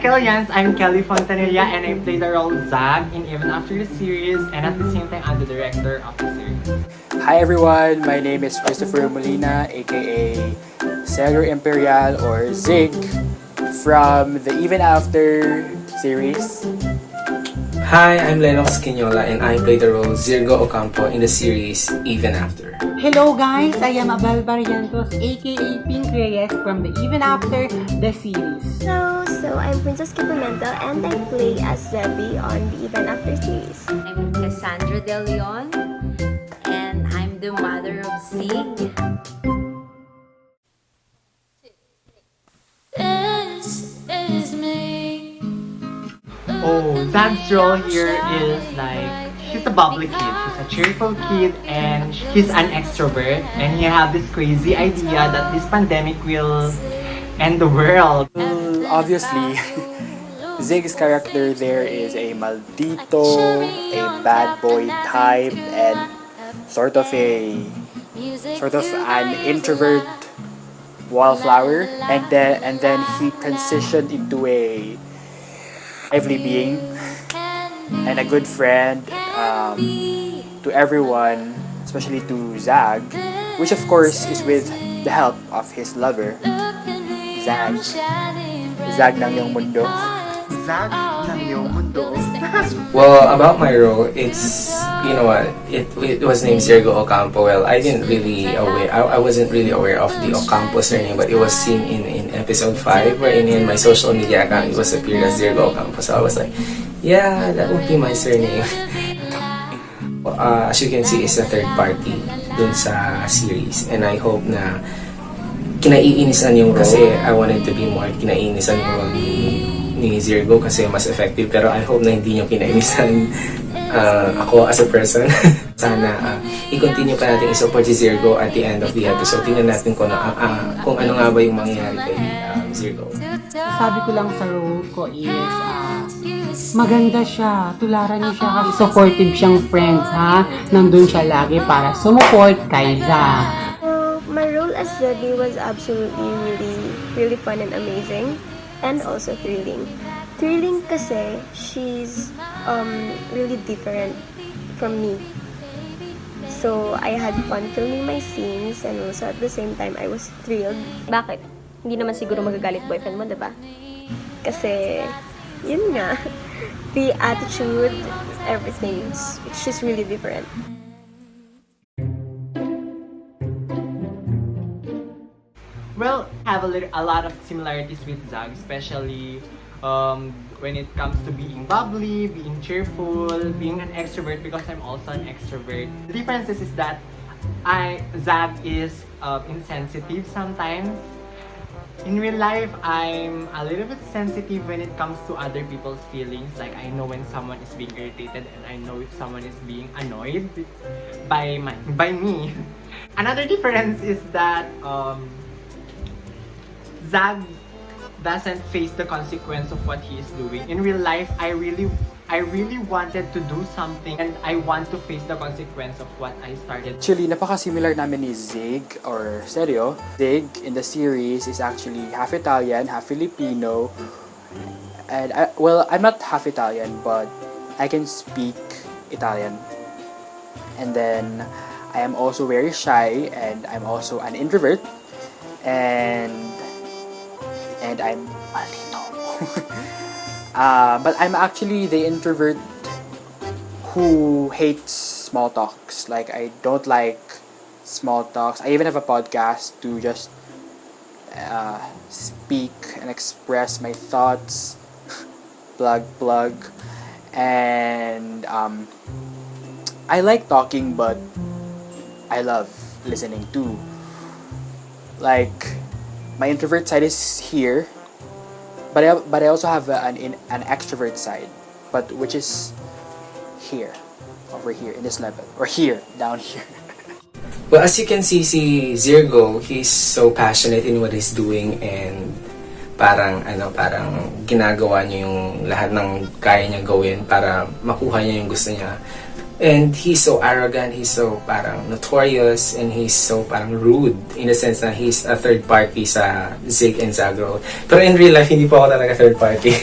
Kellyans, I'm Kelly Fontanilla and I play the role Zag in Even After the series, and at the same time I'm the director of the series. Hi everyone, my name is Kristoffer Molina, aka Sergio Imperial or Zig from the Even After series. Hi, I'm Lennox Quinola and I play the role Zirgo Ocampo in the series Even After. Hello guys, I am Abel Barrientos aka Pink Reyes from the Even After the series. So I'm Princess Pimentel and I play as Zebbie on the Even After series. I'm Cassandra De Leon and I'm the mother of Zig. Oh, Zag's role here is like, he's a bubbly kid, he's a cheerful kid, and he's an extrovert, and he have this crazy idea that this pandemic will end the world. Obviously, Zig's character there is a maldito, a bad boy type, and sort of an introvert wallflower, and then he transitioned into a lively being and a good friend to everyone, especially to Zag, which of course is with the help of his lover, Zag. Zag ng iyong mundo. Zag ng iyong mundo. Well, about my role, it's, you know what, it was named Zirgo Ocampo. Well, I wasn't really aware of the Ocampo surname, but it was seen in episode 5, wherein in my social media account, it was appeared as Zirgo Ocampo. So I was like, yeah, that would be my surname. As you can see, it's a third party dun sa series. And I hope na kinaiinisan yung role. Kasi I wanted to be more kinaiinisan yung role ni Zirgo kasi mas effective. Pero I hope na hindi nyo kinainisan ako as a person. Sana i-continue pa natin i-support si Zirgo at the end of the episode. Tingnan natin kung ano nga ba yung mangyayari kay Zirgo. Sabi ko lang sa role ko is maganda siya, tularan niyo siya kasi supportive siyang friends ha. Nandun siya lagi para sumuport kay Zag. My role as Zebbie was absolutely really fun and amazing, and also thrilling. Thrilling kasi she's really different from me. So I had fun filming my scenes, and also at the same time I was thrilled. Bakit? Hindi naman siguro magagalit boyfriend mo, diba? Kasi yun nga, the attitude, everything, it's just really different. Well, I have a lot of similarities with Zag, especially when it comes to being bubbly, being cheerful, being an extrovert, because I'm also an extrovert. The difference is that Zag is insensitive sometimes. In real life, I'm a little bit sensitive when it comes to other people's feelings. Like, I know when someone is being irritated, and I know if someone is being annoyed by me. Another difference is that Zag doesn't face the consequence of what he is doing. In real life, I really wanted to do something, and I want to face the consequence of what I started. Actually, napaka-similar namin ni Zig or Sergio. Zig in the series is actually half Italian, half Filipino. And I'm not half Italian, but I can speak Italian. And then I am also very shy, and I'm also an introvert. And I'm maldito. But I'm actually the introvert who hates small talks. Like, I don't like small talks. I even have a podcast to just speak and express my thoughts. plug. And I like talking, but I love listening too. Like, my introvert side is here, but I also have an extrovert side, but which is here, over here in this level, or here, down here. Well, as you can see, si Zirgo, he's so passionate in what he's doing, and parang ginagawa niya yung lahat ng kaya niya gawin para makuha niya yung gusto niya. And he's so arrogant, he's so parang notorious, and he's so parang rude in the sense na he's a third party sa Zig and Zag role. Pero in real life, hindi po ako talaga third party.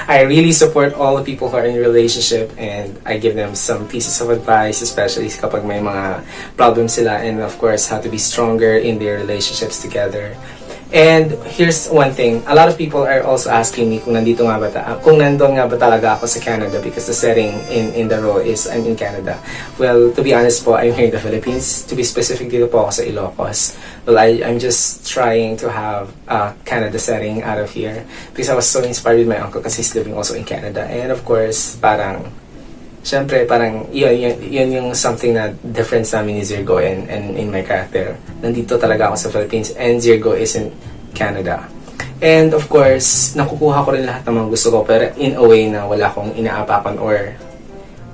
I really support all the people who are in a relationship, and I give them some pieces of advice, especially kapag may mga problems sila, and of course, how to be stronger in their relationships together. And here's one thing, a lot of people are also asking me kung nandito nga ba kung nandun nga ba talaga ako sa Canada, because the setting in the role is I'm in Canada. Well, to be honest po, I'm here in the Philippines. To be specific, dito po ako sa Ilocos. Well, I'm just trying to have a Canada setting out of here because I was so inspired with my uncle kasi he's living also in Canada. And of course, parang syempre, parang yun yung something na difference namin ni Zirgo and in my character. Nandito talaga ako sa Philippines and Zirgo is in Canada. And of course, nakukuha ko rin lahat ng mga gusto ko, pero in a way na wala akong inaapakan or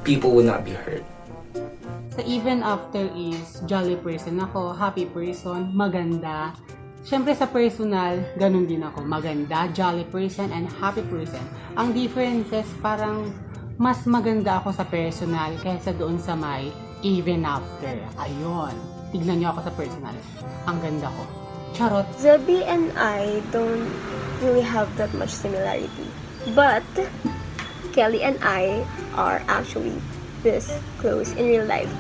people would not be hurt. Sa even after is jolly person ako, happy person, maganda. Siyempre sa personal, ganun din ako. Maganda, jolly person, and happy person. Ang differences, parang mas maganda ako sa personal kaysa doon sa may even after. Ayun. Tignan niyo ako sa personal. Ang ganda ko. Charot. Zebbie and I don't really have that much similarity. But Kelly and I are actually this close in real life.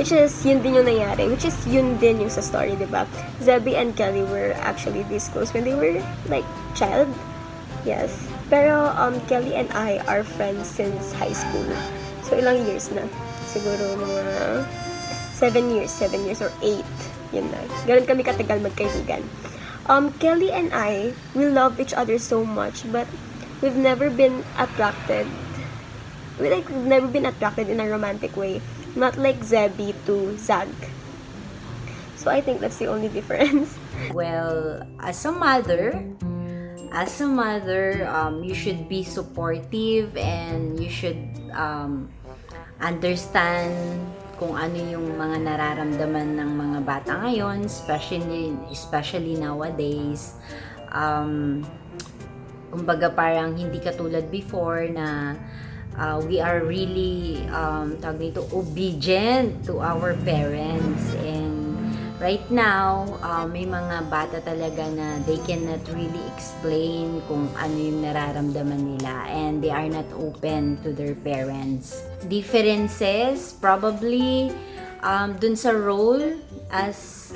Which is, yun din yung nangyari. Which is, yun din yung sa story, diba? Zebbie and Kelly were actually this close when they were, like, child. Yes. Pero, Kelly and I are friends since high school. So, ilang years na? Siguro mga 7 years or 8. Yun na. Ganun kami katagal magkaibigan. Kelly and I, we love each other so much, but we've never been attracted. We've never been attracted in a romantic way. Not like Zebbie to Zag. So, I think that's the only difference. Well, as a mother, you should be supportive and you should understand kung ano yung mga nararamdaman ng mga bata ngayon, especially nowadays. Kumbaga parang hindi katulad before na we are really obedient to our parents, and right now, may mga bata talaga na they cannot really explain kung ano yung nararamdaman nila, and they are not open to their parents. Differences, probably, dun sa role as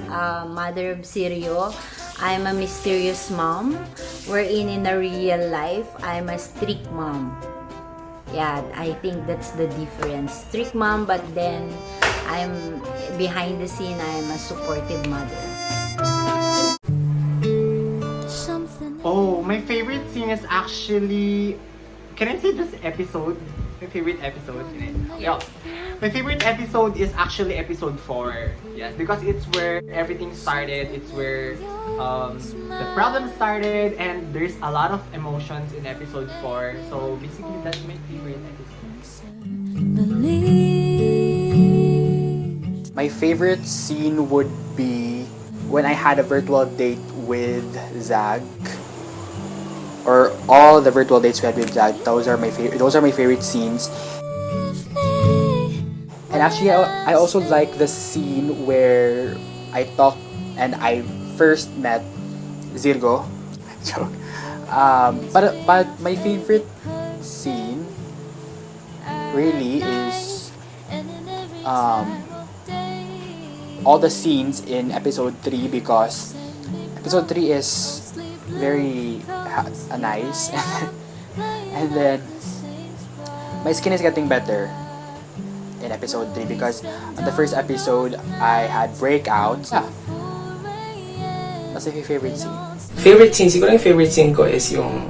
mother of Sergio, I'm a mysterious mom, wherein in a real life, I'm a strict mom. Yeah, I think that's the difference. Strict mom, but then I'm behind the scene, I'm a supportive mother. Oh, my favorite scene is actually... Can I say this episode? My favorite episode? Yeah. My favorite episode is actually episode 4. Yes, because it's where everything started. It's where the problem started, and there's a lot of emotions in episode 4. So basically, that's my favorite episode. My favorite scene would be when I had a virtual date with Zag, or all the virtual dates we had with Zag. Those are my favorite scenes. And actually, I also like the scene where I talked and I first met Zirgo. Joke. But my favorite scene really is all the scenes in episode 3, because episode 3 is very nice, and then my skin is getting better in episode 3 because on the first episode I had breakouts. What's your favorite scene? Favorite scene? Siguro yung favorite scene ko is yung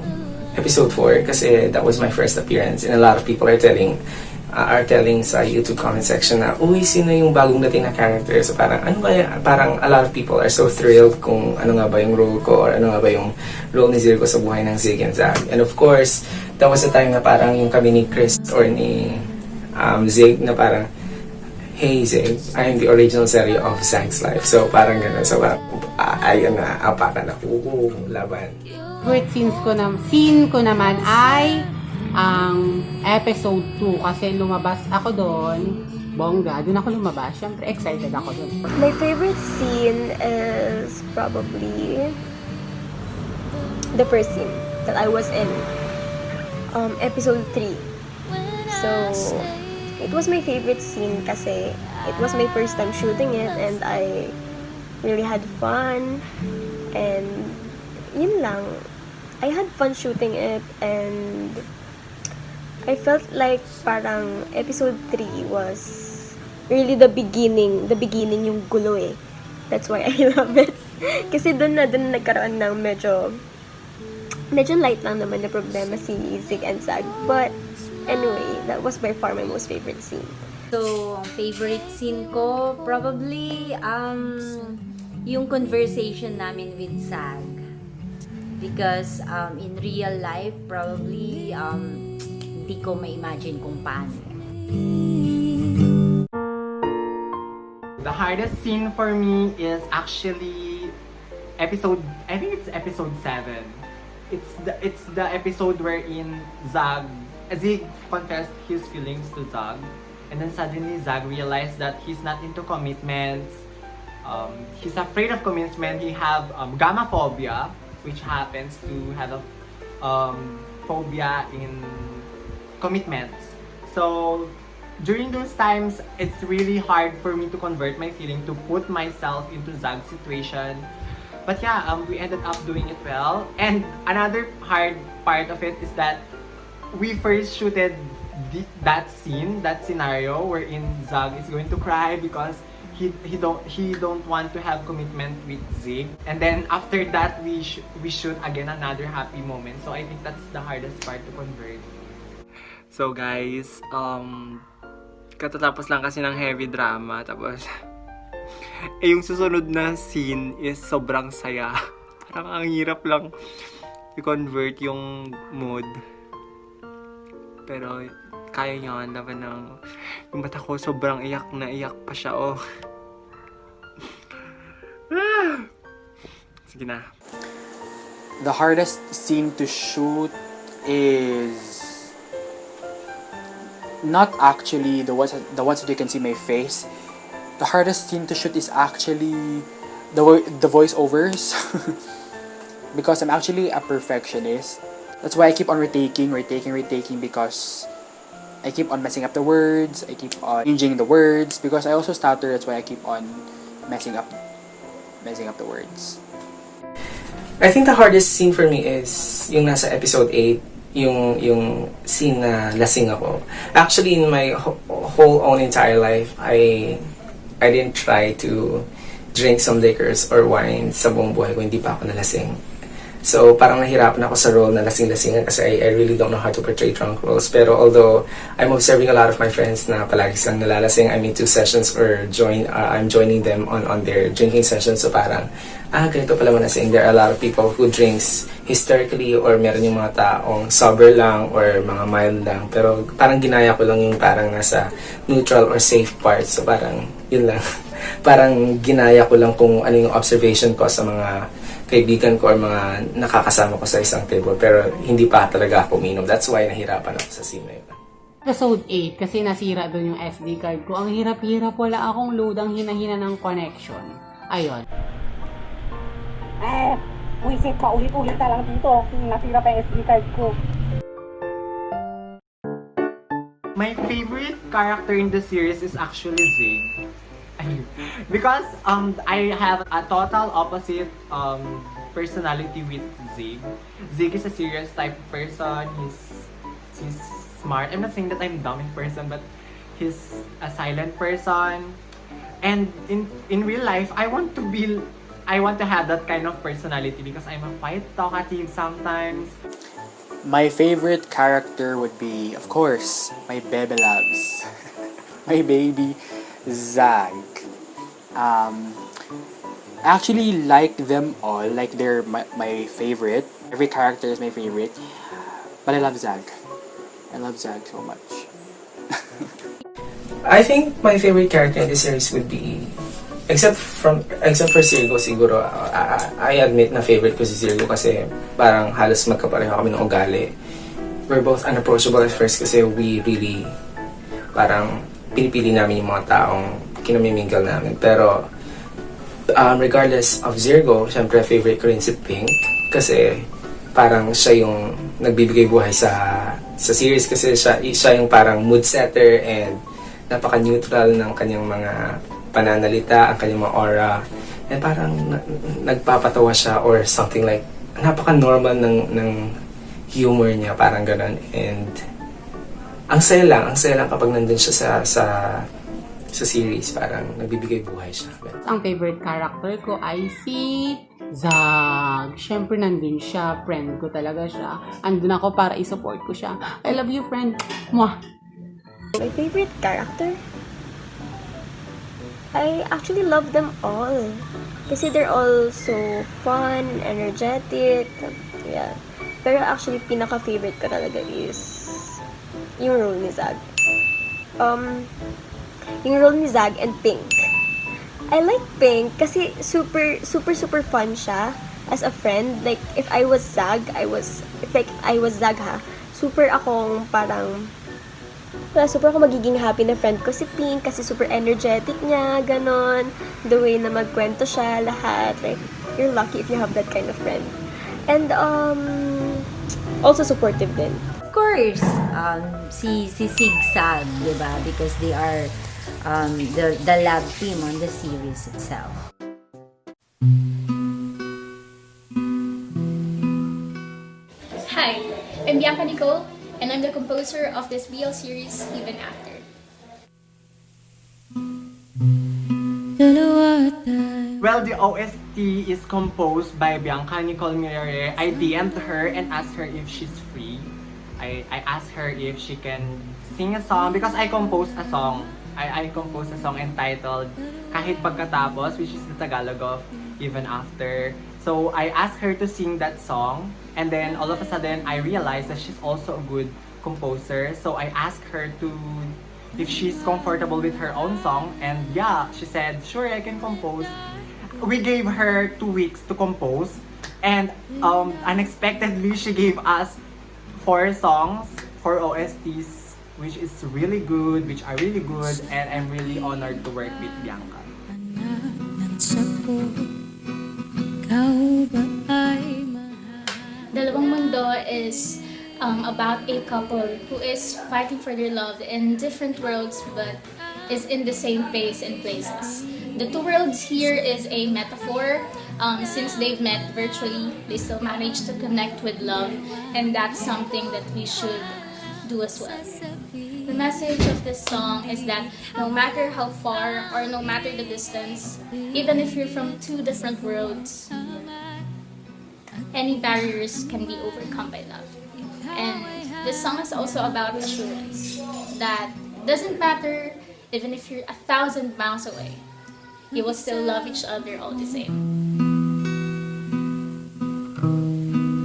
episode 4 kasi that was my first appearance, and a lot of people are telling sa YouTube comment section na, uy, sino yung bagong dating na character? So parang, ano kaya? Parang a lot of people are so thrilled kung ano nga ba yung role ko, or ano nga ba yung role ni Zirgo sa buhay ng Zig and Zag. And of course, that was the time na parang yung kami ni Chris or ni Zig na parang, hey Zig, I am the original Sergio of Zag's life. So parang gano'n. So parang, ayun na, apakan na, laban. Favorite scene ko naman ay ang episode 2 kasi lumabas ako doon. Bongga, doon ako lumabas. Siyempre, excited ako doon. My favorite scene is probably the first scene that I was in, episode 3. So, it was my favorite scene kasi it was my first time shooting it and I really had fun. And yun lang. I had fun shooting it and I felt like parang episode 3 was really the beginning yung gulo eh. That's why I love it. Kasi doon nagkaroon ng medyo light lang naman na problema si Zig and Zag. But anyway, that was by far my most favorite scene. So, ang favorite scene ko, probably, yung conversation namin with Zag. Because, in real life, probably, hindi ko ma-imagine kung paano. The hardest scene for me is actually I think it's episode 7. It's the episode wherein Zig confessed his feelings to Zag, and then suddenly Zag realized that he's not into commitments. He's afraid of commitment. He have gamma phobia, which happens to have a phobia in commitments. So during those times, it's really hard for me to convert my feeling to put myself into Zag's situation. But yeah, we ended up doing it well. And another hard part of it is that we first shooted that scenario wherein Zag is going to cry because he don't want to have commitment with Zig. And then after that, we shoot again another happy moment. So I think that's the hardest part to convert. So guys, katatapos lang kasi ng heavy drama, tapos yung susunod na scene is sobrang saya. Parang ang hirap lang i-convert yung mood. Pero kaya niya naman ng yung mata ko sobrang iyak pa siya, oh. Sige na. The hardest scene to shoot is not actually the ones that you can see my face. The hardest scene to shoot is actually the voiceovers. Because I'm actually a perfectionist. That's why I keep on retaking because I keep on messing up the words, I keep on changing the words because I also stutter. That's why I keep on messing up the words. I think the hardest scene for me is yung nasa episode 8, yung scene na lasing ako. Actually, in my whole own entire life, I didn't try to drink some liquors or wine sa buong buhay ko, hindi pa ako nalasing. So, parang nahirapan ako sa role na lasing-lasingan kasi I really don't know how to portray drunk roles. Pero although I'm observing a lot of my friends na palagi silang nalalasing, I'm into sessions or I'm joining them on their drinking sessions. So parang, ganito pala manasing. There are a lot of people who drinks hysterically or meron yung mga taong sober lang or mga mild lang. Pero parang ginaya ko lang yung parang nasa neutral or safe part. So parang, yun lang. Parang ginaya ko lang kung ano yung observation ko sa mga kaibigan ko or mga nakakasama ko sa isang table, pero hindi pa talaga ako uminom. That's why nahirapan ako sa scene na yun. Episode 8, kasi nasira doon yung SD card ko. Ang hirap-hirap, wala akong load, ang hina-hina ng connection. Ayun. Buisit, paulit-ulit na lang dito. Nasira pa yung SD card ko. My favorite character in the series is actually Zig. Because I have a total opposite personality with Zig. Zig is a serious type of person. He's smart. I'm not saying that I'm dumb in person, but he's a silent person. And in real life, I want to have that kind of personality because I'm quite talkative sometimes. My favorite character would be, of course, my baby loves. My baby Zag. I actually like them all, like they're my favorite. Every character is my favorite. But I love Zag. I love Zag so much. I think my favorite character in this series would be, except for Zirgo, siguro, I admit na favorite ko si Zirgo kasi parang halos magkapareho kami ng ugali. we're both unapproachable at first kasi we really parang pinipili namin yung mga taong kinamimingle namin. Pero regardless of Zirgo, syempre favorite ko rin si Pink kasi parang siya yung nagbibigay buhay sa series kasi siya yung parang mood setter and napaka-neutral ng kanyang mga pananalita, ang kanyang mga aura. And parang nagpapatawa siya or something like napaka-normal ng humor niya, parang ganun. And ang saya lang kapag nandun siya sa series, parang nagbibigay buhay siya. Ang favorite character ko ay si Zag. Siyempre nandun siya, friend ko talaga siya. Andun ako para i-support ko siya. I love you, friend. Mwah! My favorite character? I actually love them all. Kasi they're all so fun, energetic. Yeah. Pero actually, pinaka-favorite ko talaga is yung role ni Zag. Yung role ni Zag and Pink. I like Pink kasi super fun siya as a friend. Like, if I was Zag ha, super akong magiging happy na friend ko si Pink kasi super energetic niya, ganon. The way na magkwento siya, lahat. Like, you're lucky if you have that kind of friend. And, also supportive din. Of course, si Zigzag, di ba? Because they are the lab team on the series itself. Hi, I'm Bianca Nicole, and I'm the composer of this BL series, Even After. Well, the OST is composed by Bianca Nicole Mirare. I DM'd her and asked her if she's free. I asked her if she can sing a song because I composed a song. I composed a song entitled Kahit Pagkatapos, which is the Tagalog of Even After. So I asked her to sing that song, and then all of a sudden I realized that she's also a good composer. So I asked her if she's comfortable with her own song, and yeah, she said, sure, I can compose. We gave her 2 weeks to compose, and unexpectedly she gave us 4 songs, 4 OSTs, which are really good, and I'm really honored to work with Bianca. Dalawang Mundo is about a couple who is fighting for their love in different worlds but is in the same place and places. The 2 worlds here is a metaphor. Since they've met virtually, they still manage to connect with love, and that's something that we should do as well. The message of this song is that no matter how far or no matter the distance, even if you're from 2 different worlds, any barriers can be overcome by love. And this song is also about assurance that doesn't matter even if you're 1,000 miles away, you will still love each other all the same.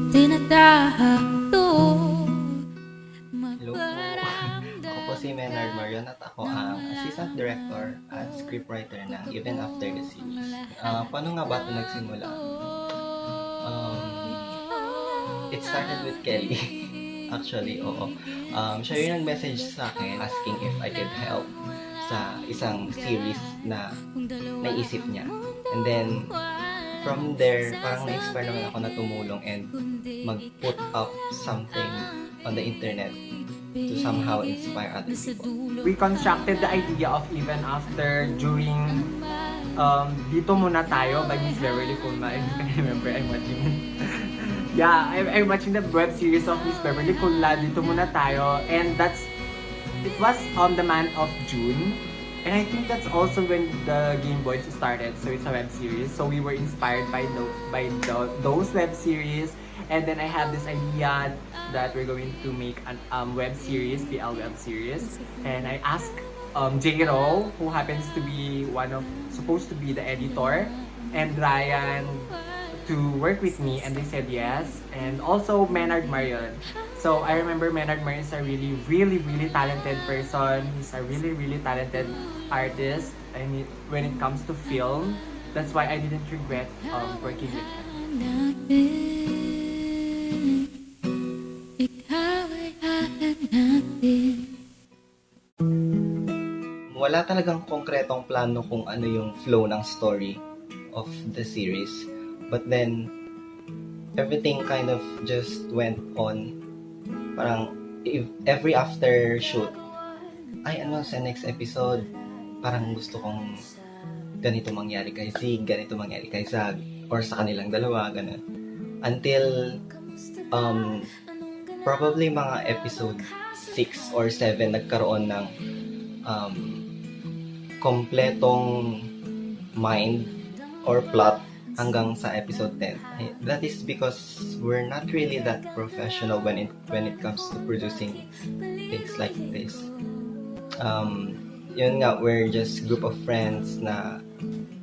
Hello po. Ako po si Menard Marion at ako ang Assistant Director at Scriptwriter ng Even After the Series. Paano nga ba ito nagsimula? It started with Kelly. Actually, oo. Siya yung nag-message sa akin asking if I could help sa isang series na naisip niya. And then, from there, parang na-inspire naman ako na tumulong and mag-put up something on the internet to somehow inspire other people. We constructed the idea of Even After during Dito Muna Tayo by Miss Beverly Kulma. I remember I'm watching yeah, I'm watching the web series of Miss Beverly Kulma, Dito Muna Tayo, and it was on the month of June. And I think that's also when the Game Boys started, so it's a web series. So we were inspired by those web series, and then I have this idea that we're going to make a web series, PL web series. And I asked J-Ro, who happens to be supposed to be the editor, and Ryan to work with me, and they said yes. And also Menard Marion. So I remember Menard Marion is a really, really, really talented person. He's a really, really talented artist, and when it comes to film, that's why I didn't regret working with him. wala talagang konkretong plano kung ano yung flow ng story of the series. But then, everything kind of just went on. Parang, every after shoot, ay ano sa next episode, parang gusto kong ganito mangyari kay Zig, ganito mangyari kay Zag, or sa kanilang dalawa, ganun. Until, probably mga episode 6 or 7 nagkaroon ng kompletong mind or plot hanggang sa episode 10. That is because we're not really that professional when it comes to producing things like this. Yun nga, we're just group of friends na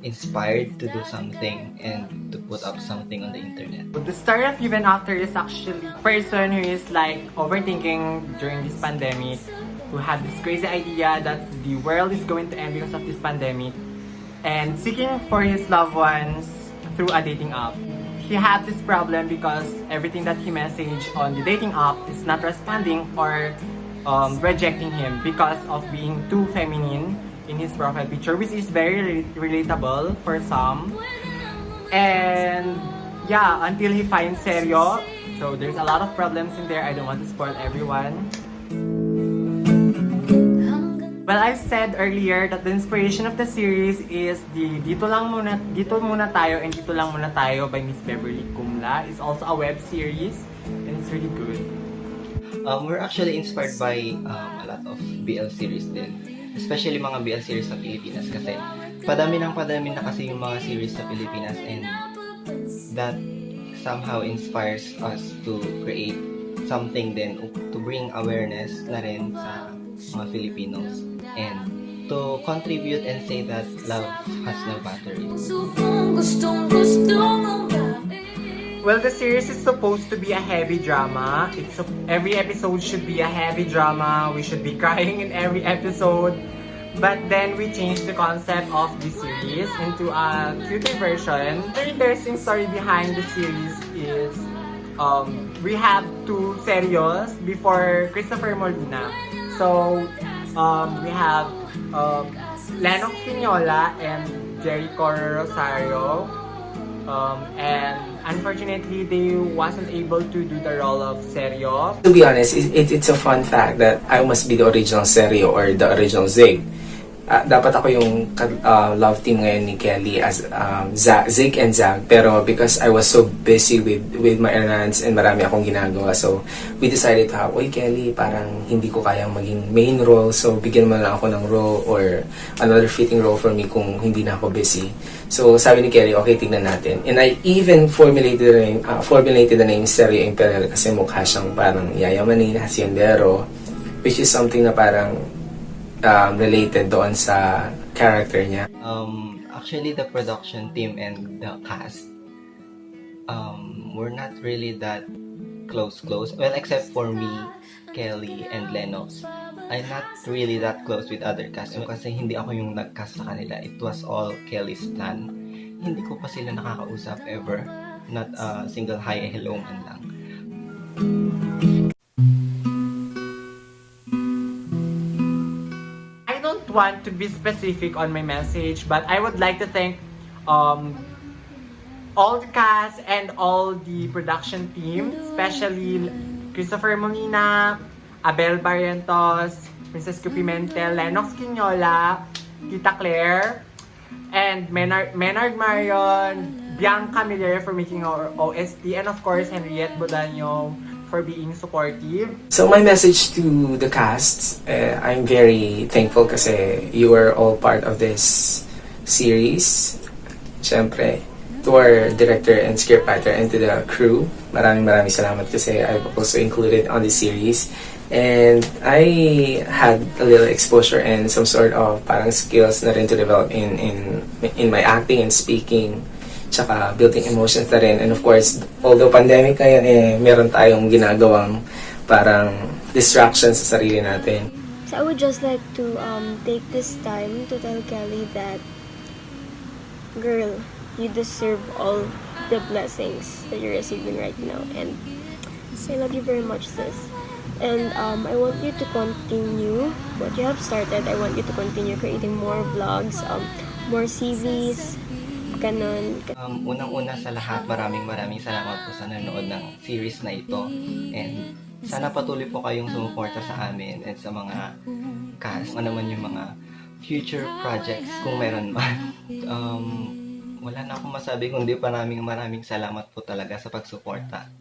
inspired to do something and to put up something on the internet. The star of Even After is actually a person who is like overthinking during this pandemic, who had this crazy idea that the world is going to end because of this pandemic, and seeking for his loved ones through a dating app. He had this problem because everything that he messaged on the dating app is not responding or rejecting him because of being too feminine in his profile picture, which is very relatable for some. And yeah, until he finds Sergio, so there's a lot of problems in there. I don't want to spoil everyone. Well, I said earlier that the inspiration of the series is the Dito Muna Tayo and Dito Lang Muna Tayo by Miss Beverly Kumla. It's also a web series and it's really good. We're actually inspired by a lot of BL series din. Especially mga BL series sa Pilipinas kasi padami na kasi yung mga series sa Pilipinas, and that somehow inspires us to create something din to bring awareness na rin sa mga Filipinos and to contribute and say that love has no boundaries. Well, the series is supposed to be a heavy drama. Every episode should be a heavy drama. We should be crying in every episode. But then we changed the concept of the series into a cutie version. The interesting story behind the series is we have two Sergios before Kristoffer Molina. So we have Lennox Quinola and Jericho Rosario. And unfortunately, they wasn't able to do the role of Sergio. To be honest, it's a fun fact that I must be the original Sergio or the original Zig. Dapat ako yung love team ngayon ni Kelly as Zig and Zag, pero because I was so busy with my errands and marami akong ginagawa, so we decided to have, oy Kelly, parang hindi ko kayang maging main role, so bigyan mo lang ako ng role or another fitting role for me kung hindi na ako busy. So sabi ni Kelly, okay, tignan natin. And I even formulated the name Sergio Imperial kasi mukha siyang parang yayamanin, haciendero, which is something na parang related doon sa character niya. Actually, the production team and the cast, we're not really that close. Well, except for me, Kelly, and Lennox. I'm not really that close with other cast kasi hindi ako yung nag-cast sa kanila. It was all Kelly's plan. Hindi ko pa sila nakakausap ever. Not a single hi, hello man lang. Want to be specific on my message, but I would like to thank all the cast and all the production team, especially Kristoffer Molina, Abel Barrientos, Princess Pimentel, Lennox Quinola, Tita Claire, and Menard Marion, Bianca Miller for making our OST, and of course HENRIETTE BODAÑO for being supportive. So my message to the cast, I'm very thankful kasi you are all part of this series. Siyempre, to our director and scriptwriter and to the crew, maraming salamat kasi I've also included on this series. And I had a little exposure and some sort of parang skills na rin to develop in my acting and speaking, tsaka building emotions na rin. And of course, although pandemic ngayon, meron tayong ginagawang parang distractions sa sarili natin. So I would just like to take this time to tell Kelly that, girl, you deserve all the blessings that you're receiving right now. And I love you very much, sis. And I want you to continue what you have started. I want you to continue creating more vlogs, more series, ganon. Unang-una sa lahat, maraming salamat po sa nanonood ng series na ito. And sana patuloy po kayong sumuporta sa amin at sa mga cast, ano man yung mga future projects kung meron man. Wala na akong masabi kundi maraming salamat po talaga sa pagsuporta.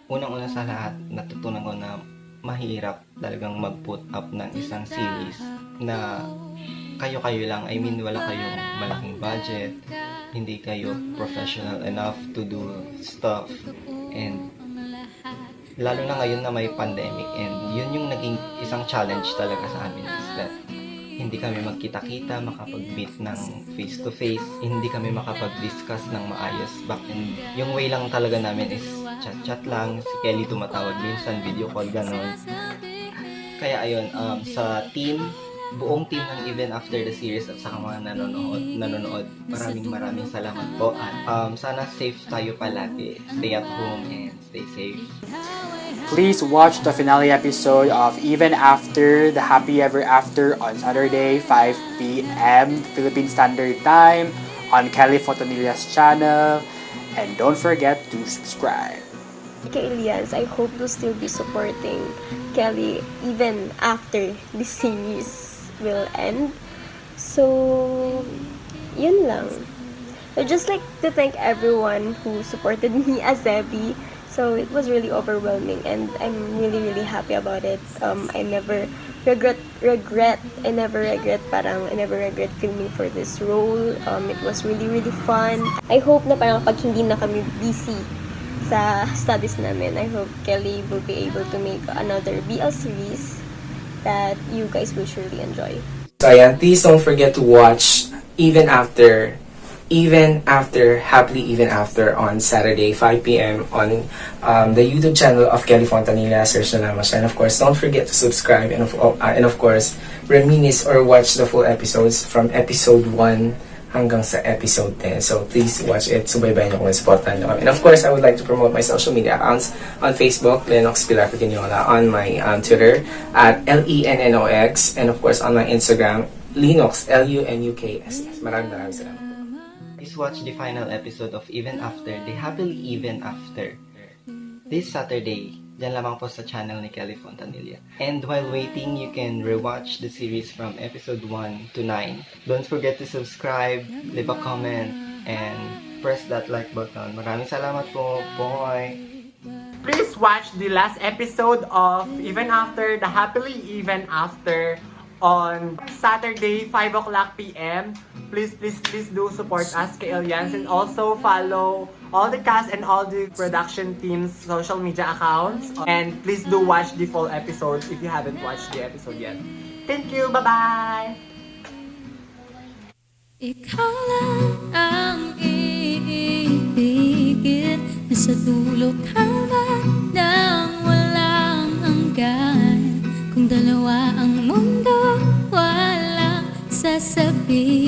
Unang-una sa lahat, natutunan ko na mahirap talagang mag-put up ng isang series na kayo-kayo lang. I mean, wala kayong malaking budget, hindi kayo professional enough to do stuff, and lalo na ngayon na may pandemic, and yun yung naging isang challenge talaga sa amin, is that hindi kami magkita-kita, makapag-meet ng face-to-face, hindi kami makapag-discuss ng maayos. Back then, yung way lang talaga namin is chat-chat lang, si Kelly tumatawag minsan, video call, ganon. Kaya ayun, sa buong team ng Even After the Series at sa mga nanonood, maraming salamat po. At sana safe tayo palagi. Stay at home and stay safe. Please watch the finale episode of Even After the Happy Ever After on Saturday, 5 p.m. Philippine Standard Time on Kelly Fontanilla's channel. And don't forget to subscribe. Kay Elias, I hope you'll still be supporting Kelly even after this series will end. So, yun lang. I'd just like to thank everyone who supported me as Zebbie. So it was really overwhelming, and I'm really happy about it. I never regret. I never regret filming for this role. It was really fun. I hope na parang pag hindi na kami busy sa studies namin, I hope Kelly will be able to make another BL series that you guys will surely enjoy. So ayan, please don't forget to watch Happily Even After on Saturday, 5 p.m. on the YouTube channel of Kelly Fontanilla, Sergio Ramos. And of course, don't forget to subscribe and of course, reminisce or watch the full episodes from episode 1 hanggang sa episode 10. So please watch it. Subaybayan niyo kung supportan niyo kami. And of course, I would like to promote my social media accounts on Facebook, Lennox Quinola, on my Twitter at LENNOX, and of course on my Instagram, Lennox, LUNUKSS. Maraming salamat. Please watch the final episode of Even After, the Happily Even After, this Saturday. Diyan lamang po sa channel ni Kelly Fontanilla. And while waiting, you can rewatch the series from episode 1 to 9. Don't forget to subscribe, leave a comment, and press that like button. Maraming salamat po. Bye! Please watch the last episode of Even After, the Happily Even After on Saturday, 5 o'clock p.m. Please do support us kay Elians, and also follow all the cast and all the production team's social media accounts. And please do watch the full episode if you haven't watched the episode yet. Thank you! Bye-bye! Ikaw lang ang iibigin, nasa dulo ka man ng walang hanggan. Kung dalawa ang mundo, walang sasabihin.